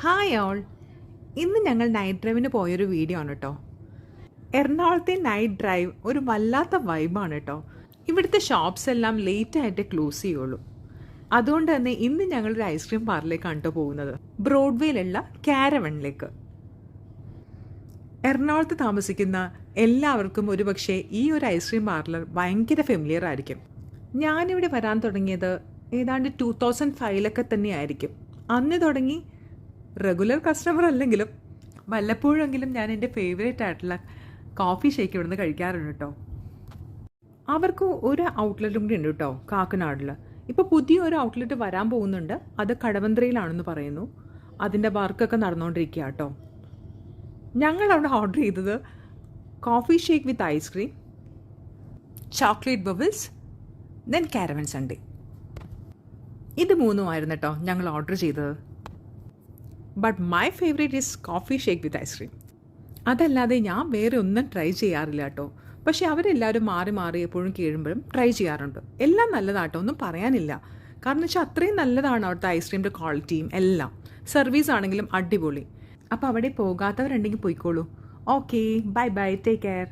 Hi all. ഇന്ന് ഞങ്ങൾ night ഡ്രൈവിന് പോയൊരു വീഡിയോ ആണ് കേട്ടോ. എറണാകുളത്തെ നൈറ്റ് ഡ്രൈവ് ഒരു വല്ലാത്ത വൈബാണ് കേട്ടോ. ഇവിടുത്തെ ഷോപ്സ് എല്ലാം ലേറ്റായിട്ടേ ക്ലോസ് ചെയ്യുള്ളൂ. അതുകൊണ്ട് തന്നെ ഇന്ന് ഞങ്ങളൊരു ഐസ്ക്രീം പാർലറിലേക്കാണ് കേട്ടോ പോകുന്നത്. ബ്രോഡ്വേയിലുള്ള കാരവണിലേക്ക്. എറണാകുളത്ത് താമസിക്കുന്ന എല്ലാവർക്കും ഒരുപക്ഷെ ഈ ഒരു ഐസ്ക്രീം പാർലർ ഭയങ്കര ഫെമിലിയർ ആയിരിക്കും. ഞാനിവിടെ വരാൻ തുടങ്ങിയത് ഏതാണ്ട് 2005 തന്നെയായിരിക്കും. അന്ന് തുടങ്ങി റെഗുലർ കസ്റ്റമർ അല്ലെങ്കിലും വല്ലപ്പോഴെങ്കിലും ഞാൻ എൻ്റെ ഫേവറേറ്റ് ആയിട്ടുള്ള കോഫി ഷേക്ക് ഇവിടുന്ന് കഴിക്കാറുണ്ട് കേട്ടോ. അവർക്ക് ഒരു ഔട്ട്ലെറ്റും കൂടി ഉണ്ട് കേട്ടോ കാക്കനാടിൽ. ഇപ്പോൾ പുതിയൊരു ഔട്ട്ലെറ്റ് വരാൻ പോകുന്നുണ്ട്. അത് കടവന്ത്രയിലാണെന്ന് പറയുന്നു. അതിൻ്റെ വർക്കൊക്കെ നടന്നുകൊണ്ടിരിക്കുക കേട്ടോ. ഞങ്ങൾ അവിടെ ഓർഡർ ചെയ്തത് coffee shake with ice cream, chocolate bubbles, then caravan Sunday. ഇത് മൂന്നുമായിരുന്നു കേട്ടോ ഞങ്ങൾ ഓർഡർ ചെയ്തത്. But my favourite is coffee shake with ice cream. അതല്ലാതെ ഞാൻ വേറെ ഒന്നും ട്രൈ ചെയ്യാറില്ല കേട്ടോ. പക്ഷേ അവരെല്ലാവരും മാറി മാറി എപ്പോഴും കീഴുമ്പോഴും ട്രൈ ചെയ്യാറുണ്ട്. എല്ലാം നല്ലതാട്ടോ, ഒന്നും പറയാനില്ല. കാരണം വെച്ചാൽ അത്രയും നല്ലതാണ് അവിടുത്തെ ഐസ്ക്രീമിൻ്റെ ക്വാളിറ്റിയും എല്ലാം. സർവീസ് ആണെങ്കിലും അടിപൊളി. അപ്പോൾ അവിടെ പോകാത്തവരുണ്ടെങ്കിൽ പോയിക്കോളൂ. Okay, bye bye, take care.